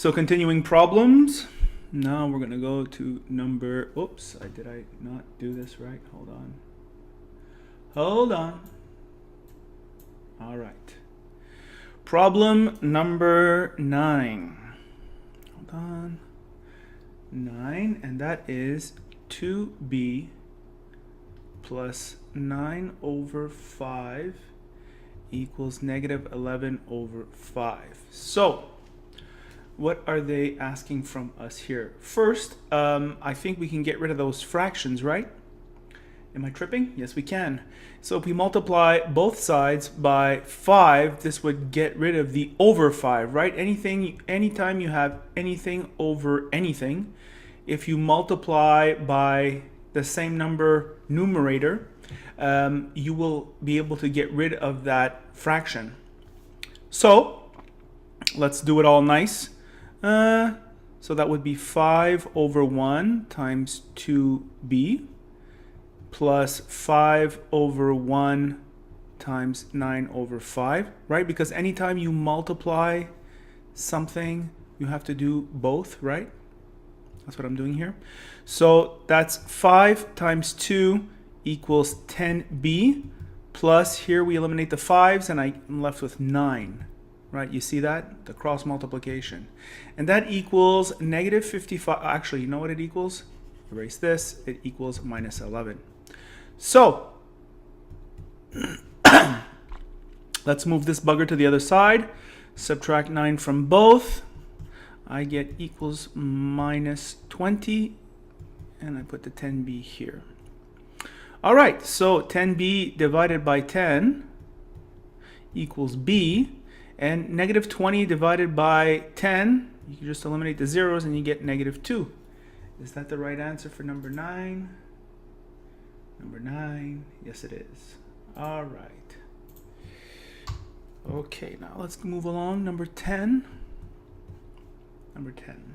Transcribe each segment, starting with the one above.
So continuing problems. Now we're going to go to number, oops, did I not do this right? Hold on. Hold on. All right. Problem number 9. Hold on. 9, and that is 2b plus 9 over 5 equals negative 11 over 5. So, what are they asking from us here? First, I think we can get rid of those fractions, right? Am I tripping? Yes, we can. So if we multiply both sides by 5, this would get rid of the over 5, right? Anytime you have anything over anything, if you multiply by the same number numerator, you will be able to get rid of that fraction. So let's do it all nice. So that would be 5 over 1 times 2b plus 5 over 1 times 9 over 5, right? Because anytime you multiply something, you have to do both, right? That's what I'm doing here. So that's 5 times 2 equals 10b, plus here we eliminate the 5s and I'm left with 9. Right, you see that? The cross multiplication. And that equals negative 55. Actually, you know what it equals? Erase this. It equals minus 11. So, let's move this bugger to the other side. Subtract 9 from both. I get equals minus 20. And I put the 10b here. All right, so 10b divided by 10 equals b. And negative 20 divided by 10, you can just eliminate the zeros and you get negative 2. Is that the right answer for number 9? Number 9, yes it is. All right. Okay, now let's move along. Number 10. Number 10.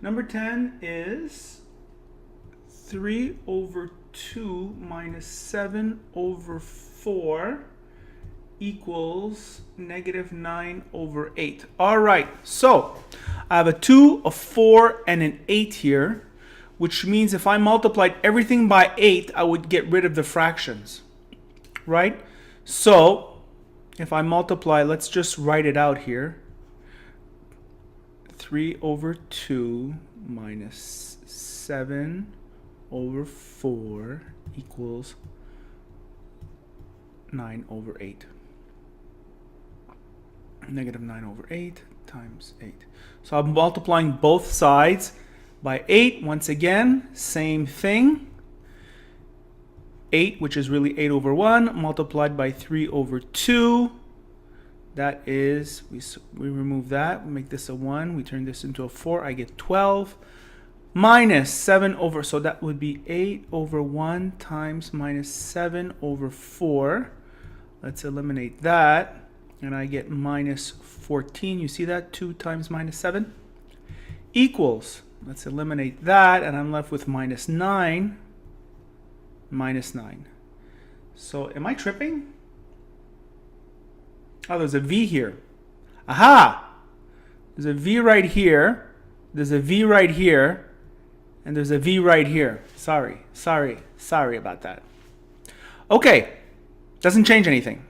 Number 10 is 3 over 2 minus 7 over 4 equals negative 9 over 8. All right, so I have a 2, a 4, and an 8 here, which means if I multiplied everything by 8, I would get rid of the fractions, right? So if I multiply, let's just write it out here. 3 over 2 minus 7 over 4 equals 9 over 8. Negative 9 over 8 times 8. So I'm multiplying both sides by 8. Once again, same thing. 8, which is really 8 over 1, multiplied by 3 over 2. That is, we remove that, we make this a 1, we turn this into a 4, I get 12. Minus 7 over, so that would be 8 over 1 times minus 7 over 4. Let's eliminate that. And I get minus 14. You see that? 2 times minus 7 equals, let's eliminate that, and I'm left with minus 9. Minus 9. So am I tripping? Oh, there's a V here. Aha! There's a V right here. There's a V right here. And there's a V right here. Sorry about that. Okay. Doesn't change anything.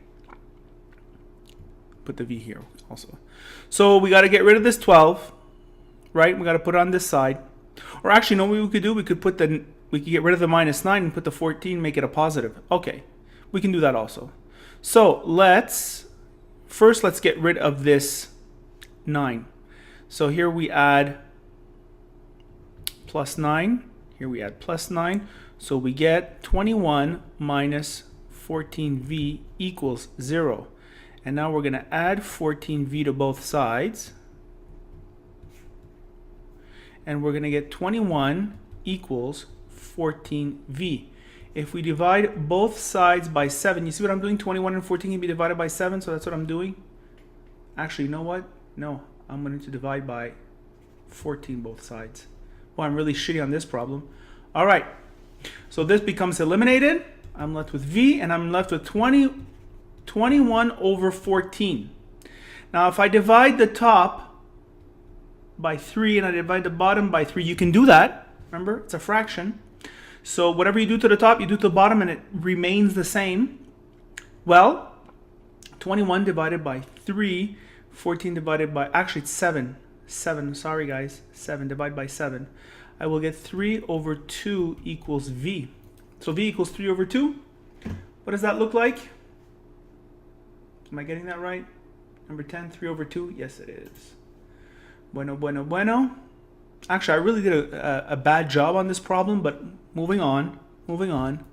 Put the V here also. So we got to get rid of this 12, right? We got to put it on this side. Or actually, no, what we could do, we could get rid of the minus 9 and put the 14, make it a positive. Okay, we can do that also. So let's get rid of this 9. So here we add plus 9. Here we add plus 9. So we get 21 minus 14v equals 0. And now we're going to add 14v to both sides. And we're going to get 21 equals 14v. If we divide both sides by 7, you see what I'm doing? 21 and 14 can be divided by 7, so that's what I'm doing. Actually, you know what? No, I'm going to divide by 14 both sides. Well, I'm really shitty on this problem. All right, so this becomes eliminated. I'm left with v, and I'm left with 21 over 14. Now, if I divide the top by 3 and I divide the bottom by 3. You can do that. Remember, it's a fraction. So whatever you do to the top, you do to the bottom, and it remains the same. Well, 21 divided by 3, 14 divided by, actually it's 7. 7, sorry guys, 7 divided by 7. I will get 3 over 2 equals V. So V equals 3 over 2. What does that look like? Am I getting that right? Number 10, 3 over 2? Yes, it is. Bueno, bueno, bueno. Actually, I really did a bad job on this problem, but moving on, moving on.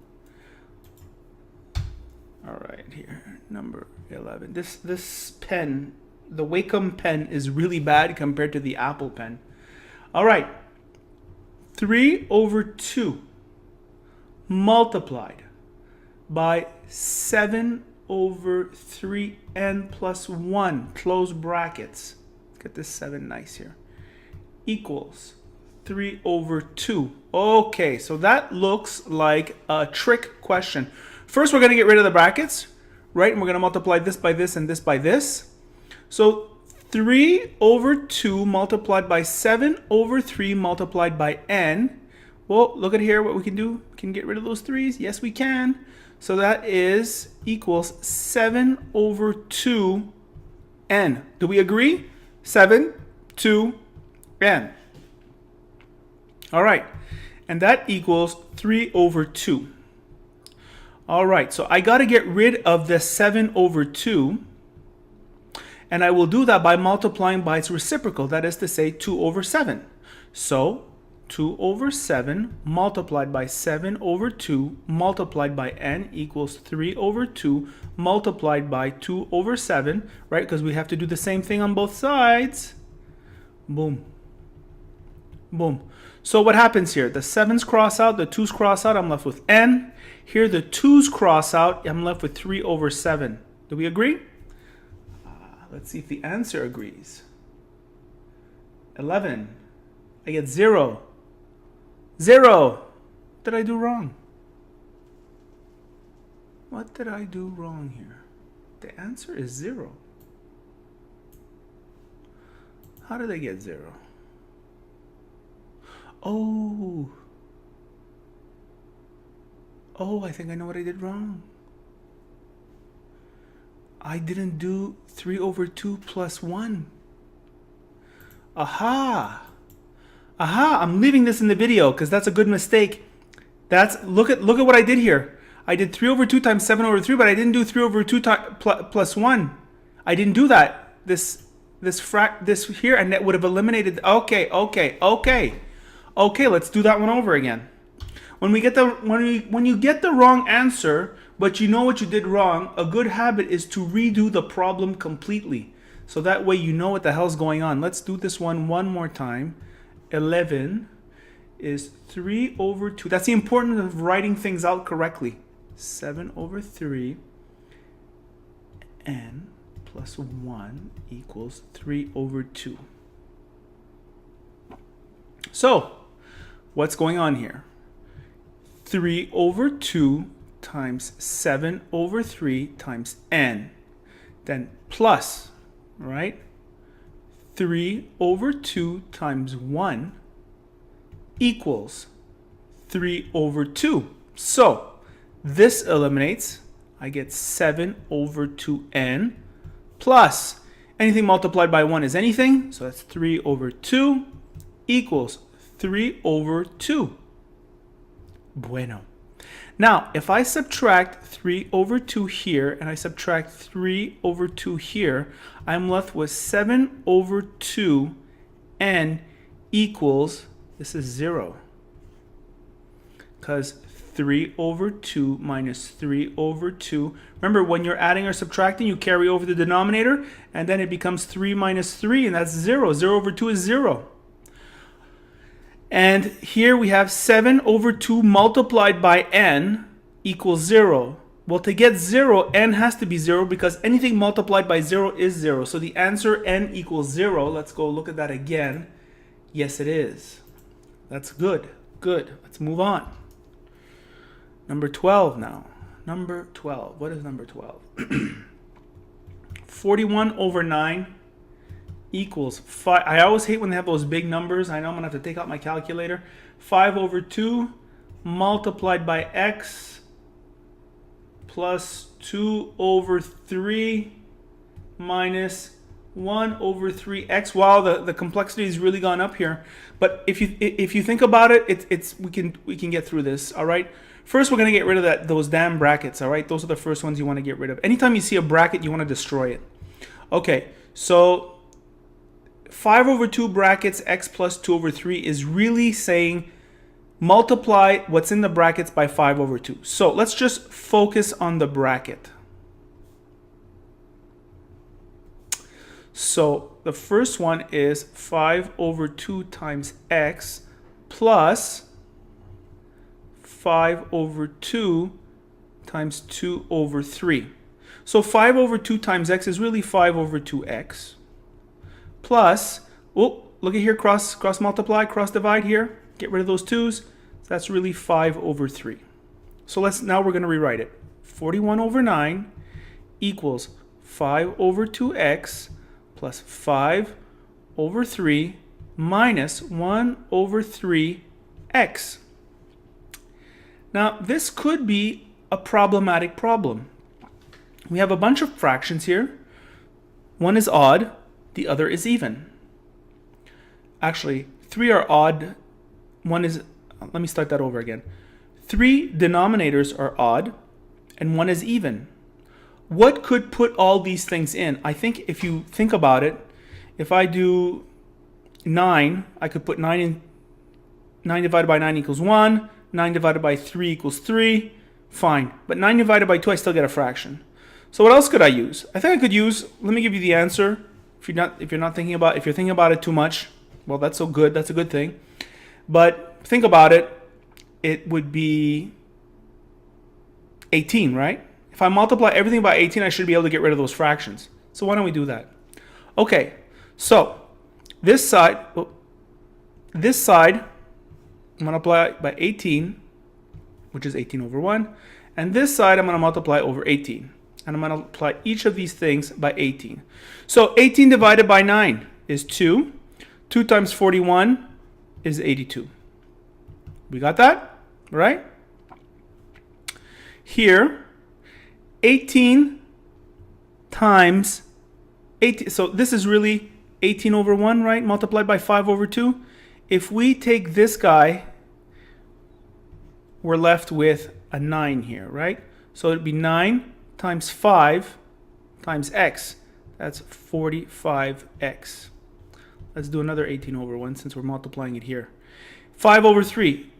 All right, here, number 11. This pen, the Wacom pen, is really bad compared to the Apple pen. All right, 3 over 2 multiplied by 7 over 3n plus 1, close brackets. Get this 7 nice here. Equals 3 over 2. Okay, so that looks like a trick question. First, we're going to get rid of the brackets, right? And we're going to multiply this by this and this by this. So 3 over 2 multiplied by 7 over 3 multiplied by n. Well, look at here what we can do. We can get rid of those 3's. Yes, we can. So that is equals 7 over 2 n. Do we agree? 7, 2, n. All right. And that equals 3 over 2. All right. So I got to get rid of the 7 over 2. And I will do that by multiplying by its reciprocal. That is to say 2 over 7. So 2 over 7 multiplied by 7 over 2 multiplied by n equals 3 over 2 multiplied by 2 over 7, right? Because we have to do the same thing on both sides. Boom. Boom. So what happens here? The 7's cross out, the 2's cross out, I'm left with n. Here the 2's cross out, I'm left with 3 over 7. Do we agree? Let's see if the answer agrees. 11. I get 0. 0. What did I do wrong? What did I do wrong here? The answer is 0. How did I get 0? Oh. Oh, I think I know what I did wrong. I didn't do 3 over 2 plus 1. Aha. Aha, I'm leaving this in the video because that's a good mistake. Look at what I did here. I did 3 over 2 times 7 over 3, but I didn't do 3 over 2 plus 1. I didn't do that. This here, and that would have eliminated. Okay, let's do that one over again. When you get the wrong answer, but you know what you did wrong, a good habit is to redo the problem completely. So that way you know what the hell's going on. Let's do this one more time. 11 is 3 over 2. That's the importance of writing things out correctly. 7 over 3 n plus 1 equals 3 over 2. So, what's going on here? 3 over 2 times 7 over 3 times n. Then plus, right? 3 over 2 times 1 equals 3 over 2. So this eliminates. I get 7 over 2n plus anything multiplied by 1 is anything. So that's 3 over 2 equals 3 over 2. Bueno. Now, if I subtract 3 over 2 here and I subtract 3 over 2 here, I'm left with 7 over 2 n equals, this is 0. Because 3 over 2 minus 3 over 2. Remember, when you're adding or subtracting, you carry over the denominator, and then it becomes 3 minus 3, and that's 0. 0 over 2 is 0. And here we have 7 over 2 multiplied by n equals 0. Well, to get 0, n has to be 0 because anything multiplied by 0 is 0. So the answer n equals 0. Let's go look at that again. Yes, it is. That's good. Good. Let's move on. Number 12 now. Number 12. What is number 12? 41 over 9 equals 5. I always hate when they have those big numbers. I know I'm going to have to take out my calculator. 5 over 2 multiplied by x plus 2 over 3 minus 1 over 3x. Wow, the complexity has really gone up here. But if you think about it, we can get through this. All right. First, we're going to get rid of those damn brackets. All right. Those are the first ones you want to get rid of. Anytime you see a bracket, you want to destroy it. Okay. So 5 over 2 brackets x plus 2 over 3 is really saying multiply what's in the brackets by 5 over 2. So let's just focus on the bracket. So the first one is 5 over 2 times x plus 5 over 2 times 2 over 3. So 5 over 2 times x is really 5 over 2x plus, oh, look at here, cross multiply, cross divide here. Get rid of those 2's. So that's really 5 over 3. So now we're going to rewrite it. 41 over 9 equals 5 over 2x plus 5 over 3 minus 1 over 3x. Now, this could be a problematic problem. We have a bunch of fractions here. One is odd, the other is even. Actually, 3 are odd. One is, let me start that over again. 3 denominators are odd, and 1 is even. What could put all these things in? I think if you think about it, if I do 9, I could put 9 in. 9 divided by 9 equals 1. 9 divided by 3 equals 3. Fine. But 9 divided by 2, I still get a fraction. So what else could I use? I think I could use, let me give you the answer. If you're thinking about it too much, well, that's so good. That's a good thing. But think about it. It would be 18, right? If I multiply everything by 18, I should be able to get rid of those fractions. So why don't we do that? Okay, so this side, multiply by 18, which is 18 over 1. And this side, I'm going to multiply over 18. And I'm going to multiply each of these things by 18. So 18 divided by 9 is 2. 2 times 41 is 82. We got that? Right? Here, 18 times 18. So this is really 18 over 1, right? Multiplied by 5 over 2. If we take this guy, we're left with a 9 here, right? So it'd be 9 times 5 times x. That's 45x. Let's do another 18 over 1 since we're multiplying it here. 5 over 3.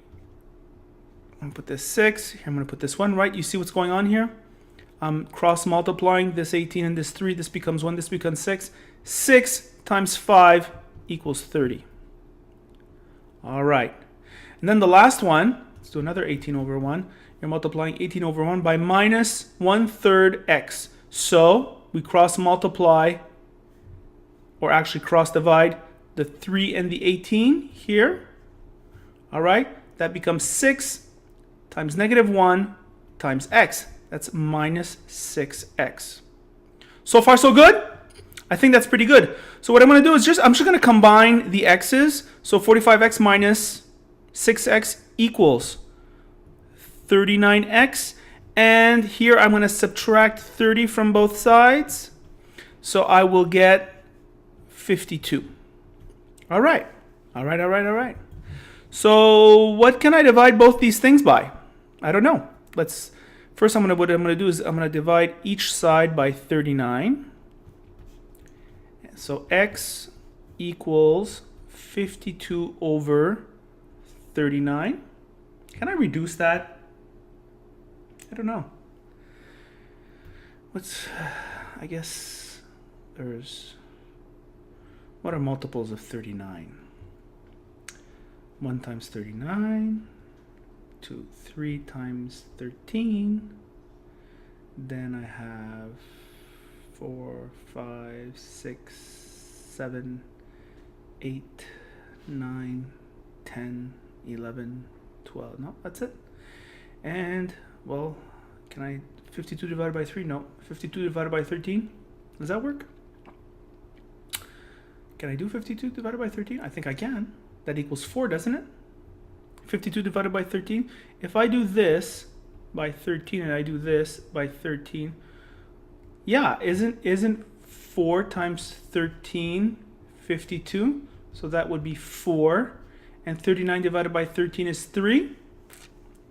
I'm going to put this 6. Here I'm going to put this 1, right? You see what's going on here? I'm cross multiplying this 18 and this 3. This becomes 1. This becomes 6. 6 times 5 equals 30. All right. And then the last one, let's do another 18 over 1. You're multiplying 18 over 1 by minus 1/3 x. So we cross multiply, or actually cross divide, the 3 and the 18 here. All right. That becomes 6 times -1 times x. That's minus 6x. So far, so good? I think that's pretty good. So what I'm going to do is I'm just going to combine the x's. So 45x minus 6x equals 39x. And here I'm going to subtract 30 from both sides. So I will get 52. All right. All right, all right, all right. So what can I divide both these things by? I don't know. First, what I'm going to do is I'm going to divide each side by 39. So x equals 52 over 39. Can I reduce that? I don't know. I guess what are multiples of 39? 1 times 39, 2, 3 times 13. Then I have 4, 5, 6, 7, 8, 9, 10, 11, 12. No, that's it. And, well, 52 divided by 3? No. 52 divided by 13? Does that work? Can I do 52 divided by 13? I think I can. That equals 4, doesn't it? 52 divided by 13. If I do this by 13 and I do this by 13, yeah, isn't 4 times 13 52? So that would be 4. And 39 divided by 13 is 3.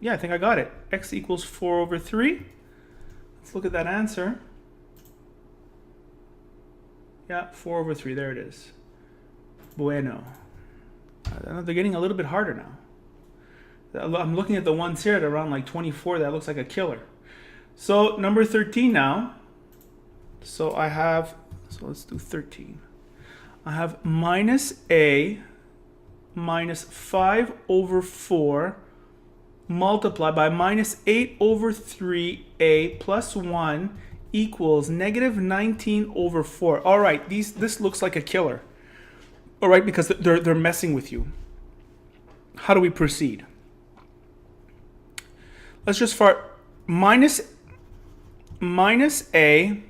Yeah, I think I got it. X equals 4 over 3. Let's look at that answer. Yeah, 4 over 3. There it is. Bueno. They're getting a little bit harder now. I'm looking at the ones here at around like 24. That looks like a killer. So number 13 now. So let's do 13. I have minus a minus 5 over 4 multiplied by minus 8 over 3a plus 1 equals negative 19 over 4. All right, this looks like a killer. All right, because they're messing with you. How do we proceed? Let's just start minus a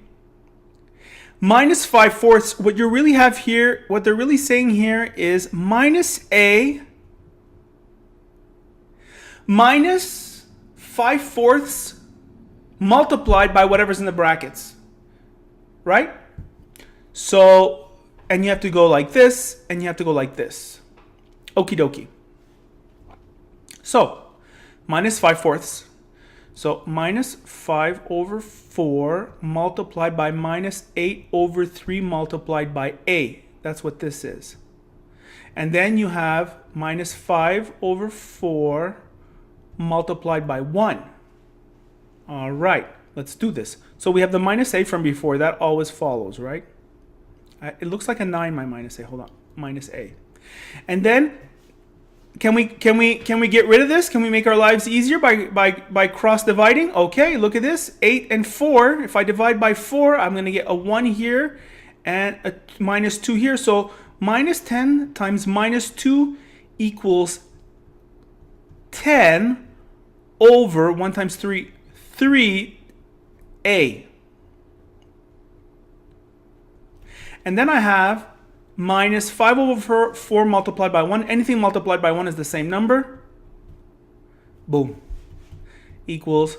minus 5/4. What you really have here, what they're really saying here is minus a minus 5/4 multiplied by whatever's in the brackets, right? So, and you have to go like this, and you have to go like this. Okie dokie. So, minus 5/4. So, minus 5 over 4 multiplied by minus 8 over 3 multiplied by a. That's what this is. And then you have minus 5 over 4 multiplied by 1. All right, let's do this. So we have the minus a from before. That always follows, right? It looks like a 9, my minus a. Hold on, minus a. And then can we get rid of this? Can we make our lives easier by cross dividing? Okay, look at this. 8 and 4. If I divide by 4, I'm going to get a 1 here and a minus 2 here. So minus 10 times minus 2 equals 10 over 1 times 3, 3a. And then I have minus 5 over 4 multiplied by 1. Anything multiplied by 1 is the same number. Boom. Equals,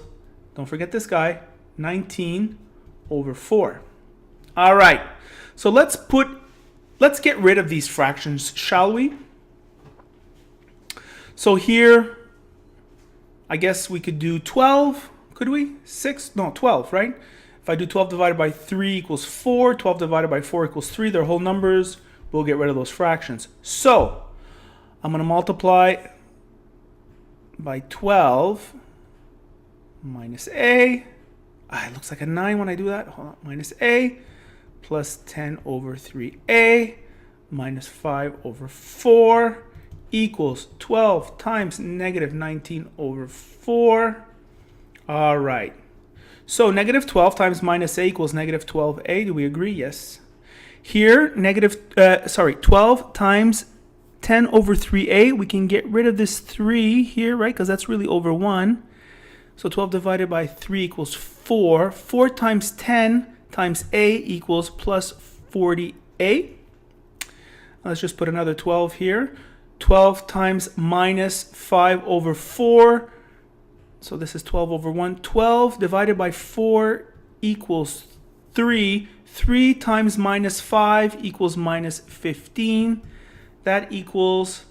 don't forget this guy, 19 over 4. All right. So let's get rid of these fractions, shall we? So here, I guess we could do 12. Could we? 6? No, 12, right? If I do 12 divided by 3 equals 4, 12 divided by 4 equals 3. They're whole numbers. We'll get rid of those fractions. So I'm going to multiply by 12 minus a. It looks like a 9 when I do that. Hold on. Minus a plus 10 over 3a minus 5 over 4 equals 12 times negative 19 over 4. All right. So negative 12 times minus a equals negative 12a. Do we agree? Yes. Here, 12 times 10 over 3a. We can get rid of this 3 here, right? Because that's really over 1. So 12 divided by 3 equals 4. 4 times 10 times a equals plus 48. Let's just put another 12 here. 12 times minus 5 over 4. So this is 12 over 1. 12 divided by 4 equals 3. 3 times minus 5 equals minus 15. That equals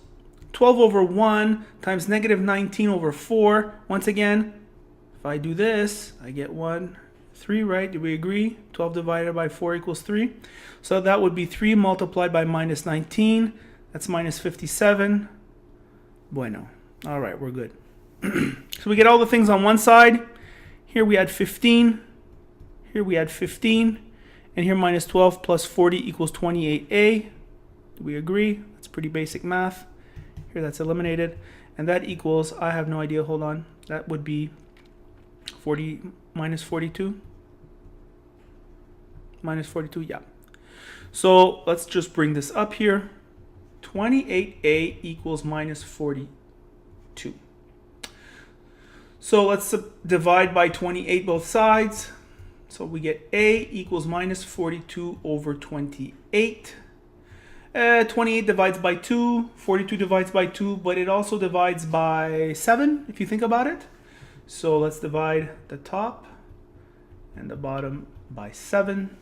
12 over 1 times negative 19 over 4. Once again, if I do this, I get 3, right? Do we agree? 12 divided by 4 equals 3. So that would be 3 multiplied by minus 19. That's minus 57. Bueno. All right, we're good. So we get all the things on one side. Here we add 15. Here we add 15. And here minus 12 plus 40 equals 28a. Do we agree? That's pretty basic math. Here that's eliminated. And that equals, I have no idea, hold on. That would be 40 minus 42. Minus 42, yeah. So let's just bring this up here. 28a equals minus 42. So let's divide by 28 both sides. So we get a equals minus 42 over 28. 28 divides by 2, 42 divides by 2, but it also divides by 7 if you think about it. So let's divide the top and the bottom by 7.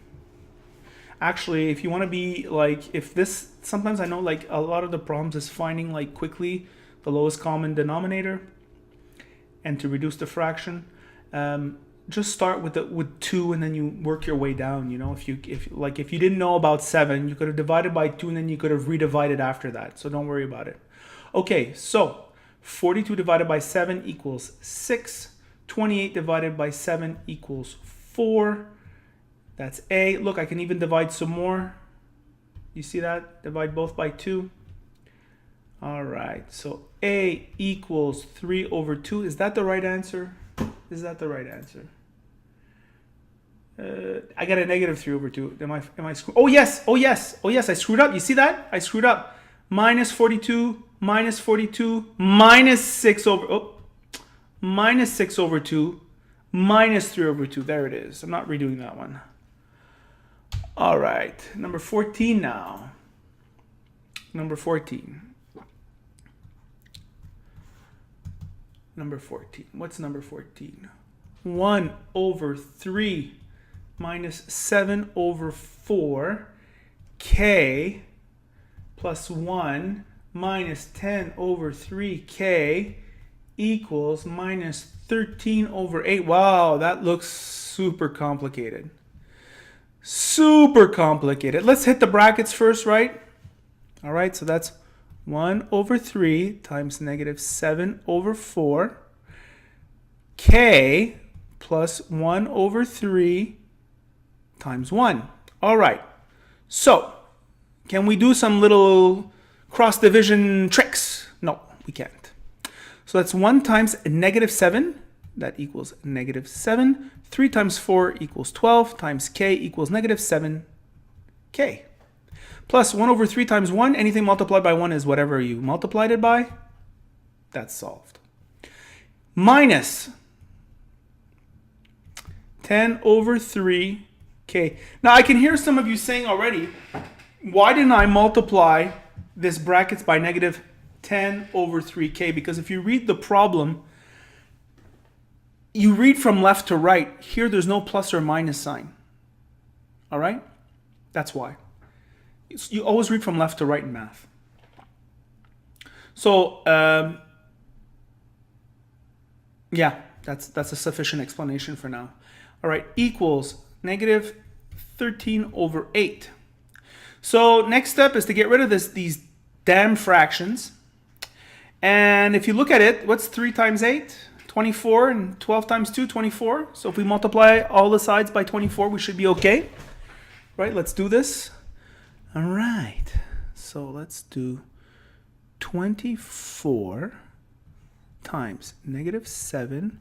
Actually, if you want to be like, if this, sometimes I know like a lot of the problems is finding like quickly the lowest common denominator and to reduce the fraction. Just start with 2 and then you work your way down. You know, if you didn't know about 7, you could have divided by 2 and then you could have redivided after that. So don't worry about it. Okay, so 42 divided by 7 equals 6. 28 divided by 7 equals 4. That's A. Look, I can even divide some more. You see that? Divide both by 2. All right, so A equals 3 over 2. Is that the right answer? Is that the right answer? I got a negative 3 over 2. Am I screwed? Oh yes, oh yes, oh yes, I screwed up. You see that? I screwed up. Minus 42, minus 42, minus 6 over, oh, minus 6 over 2, minus 3 over 2. There it is. I'm not redoing that one. All right, number 14 now. Number 14. Number 14. What's number 14? 1 over 3 minus 7 over 4 k plus 1 minus 10 over 3k equals minus 13 over 8. Wow, that looks super complicated. Super complicated. Let's hit the brackets first, right? All right, so that's 1 over 3 times negative 7 over 4 k plus 1 over 3 times 1. All right, so can we do some little cross division tricks? No, we can't. So that's 1 times negative 7. That equals negative 7. 3 times 4 equals 12 times k equals negative 7k. Plus 1 over 3 times 1. Anything multiplied by 1 is whatever you multiplied it by. That's solved. Minus 10 over 3k. Now I can hear some of you saying already, why didn't I multiply this brackets by negative 10 over 3k? Because if you read the problem, you read from left to right. Here there's no plus or minus sign. All right? That's why. You always read from left to right in math. So, yeah, that's a sufficient explanation for now. All right, equals negative 13 over 8. So next step is to get rid of these damn fractions. And if you look at it, what's 3 times 8? 24, and 12 times 2, 24. So if we multiply all the sides by 24, we should be okay. Right, let's do this. All right, so let's do 24 times negative 7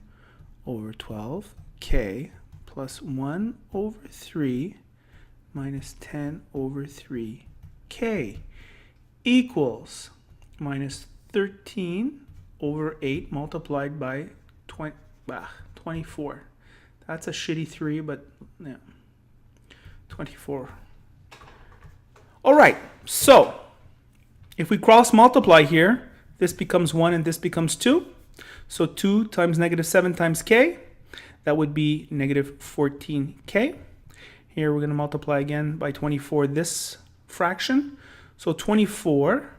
over 12k plus 1 over 3 minus 10 over 3k equals minus 13 over 8 multiplied by 24. That's a shitty 3, but yeah, 24. All right, so if we cross multiply here, this becomes 1 and this becomes 2. So 2 times negative 7 times k, that would be negative 14k. Here we're going to multiply again by 24 this fraction. So 24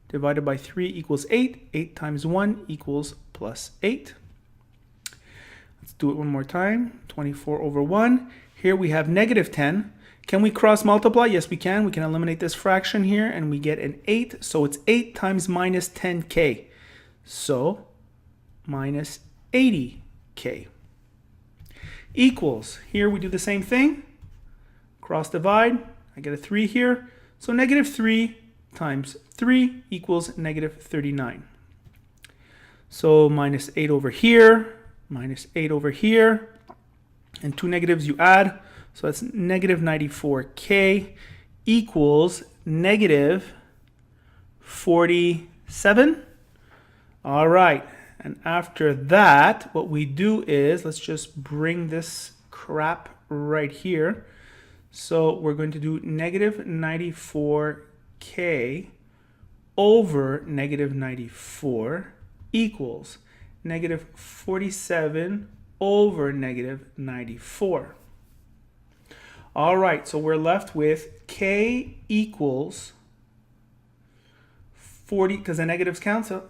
divided by 3 equals 8. 8 times 1 equals plus 8. Let's do it one more time. 24 over 1. Here we have negative 10. Can we cross multiply? Yes, we can. We can eliminate this fraction here and we get an 8. So it's 8 times minus 10k. So minus 80k equals, here we do the same thing. Cross divide. I get a 3 here. So negative 3 times 3 equals negative 39. So minus 8 over here, minus 8 over here, and 2 negatives you add. So that's negative 94k equals negative 47. All right, and after that, what we do is, let's just bring this crap right here. So we're going to do negative 94k k over negative 94 equals negative 47 over negative 94. All right, so we're left with k equals 40, because the negatives cancel,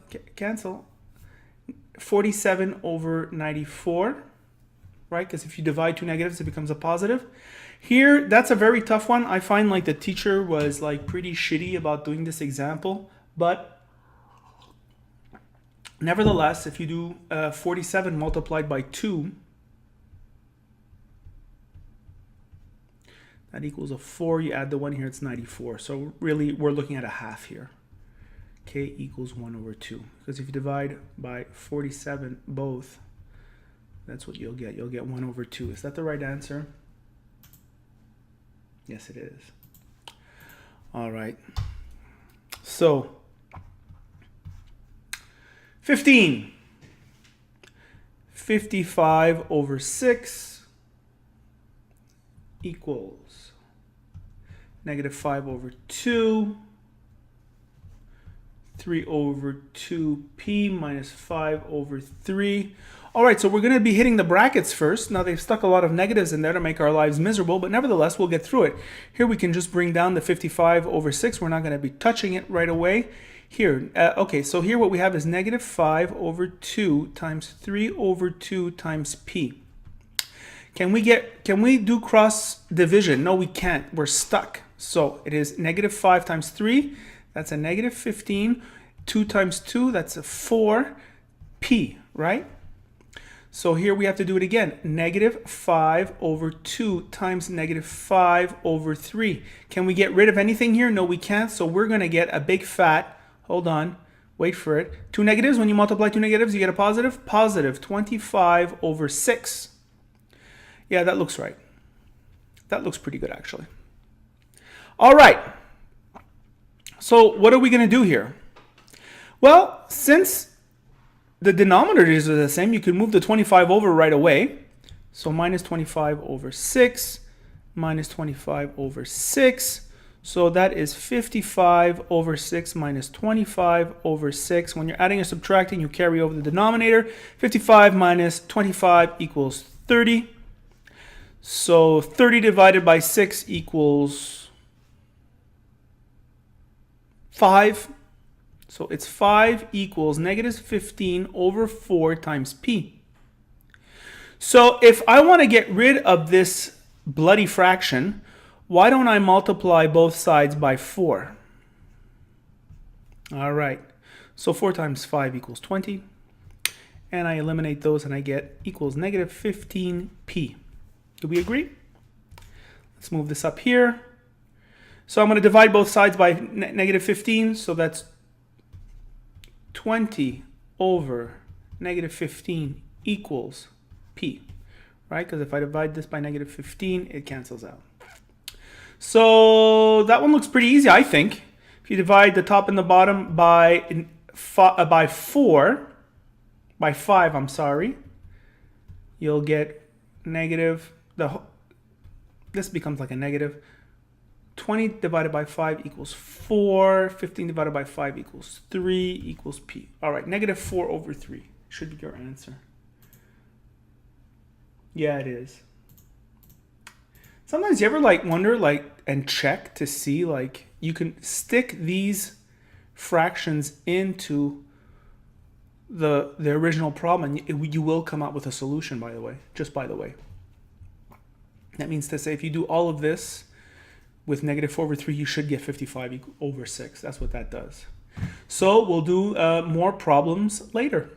47 over 94, right? Because if you divide two negatives, it becomes a positive. Here, that's a very tough one. I find like the teacher was like pretty shitty about doing this example, but nevertheless, if you do 47 multiplied by 2, that equals a 4. You add the 1 here, it's 94. So really, we're looking at a half here. K equals 1 over 2. Because if you divide by 47 both, that's what you'll get. You'll get 1 over 2. Is that the right answer? Yes, it is. All right. So, 15. 55 over 6 equals negative 5 over 2. 3 over 2p minus 5 over 3. All right, so we're going to be hitting the brackets first. Now, they've stuck a lot of negatives in there to make our lives miserable, but nevertheless, we'll get through it. Here we can just bring down the 55 over 6. We're not going to be touching it right away. Here, okay, so here what we have is negative 5 over 2 times 3 over 2 times p. Can we do cross division? No, we can't. We're stuck. So it is negative 5 times 3. That's a negative 15. 2 times 2, that's a 4p, right? So here we have to do it again. Negative 5 over 2 times negative 5 over 3. Can we get rid of anything here? No, we can't. So we're going to get a big fat, hold on, wait for it. 2 negatives, when you multiply 2 negatives, you get a positive. Positive 25 over 6. Yeah, that looks right. That looks pretty good, actually. All right. So what are we going to do here? Well, since the denominators are the same, you can move the 25 over right away. So minus 25 over 6, minus 25 over 6. So that is 55 over 6 minus 25 over 6. When you're adding or subtracting, you carry over the denominator. 55 minus 25 equals 30. So 30 divided by 6 equals 5. So it's 5 equals negative 15 over 4 times p. So if I want to get rid of this bloody fraction, why don't I multiply both sides by 4? All right. So 4 times 5 equals 20. And I eliminate those and I get equals negative 15p. Do we agree? Let's move this up here. So I'm going to divide both sides by negative 15. So that's 20 over negative 15 equals p, right? Because if I divide this by negative 15, it cancels out. So that one looks pretty easy, I think. If you divide the top and the bottom by 5, I'm sorry, you'll get negative, this becomes like a negative. 20 divided by 5 equals 4. 15 divided by 5 equals 3 equals p. All right, negative 4 over 3 should be your answer. Yeah, it is. Sometimes you ever like wonder and check to see you can stick these fractions into the original problem and you will come out with a solution, by the way, just by the way. That means to say if you do all of this with negative 4 over 3, you should get 55 over 6. That's what that does. So we'll do more problems later.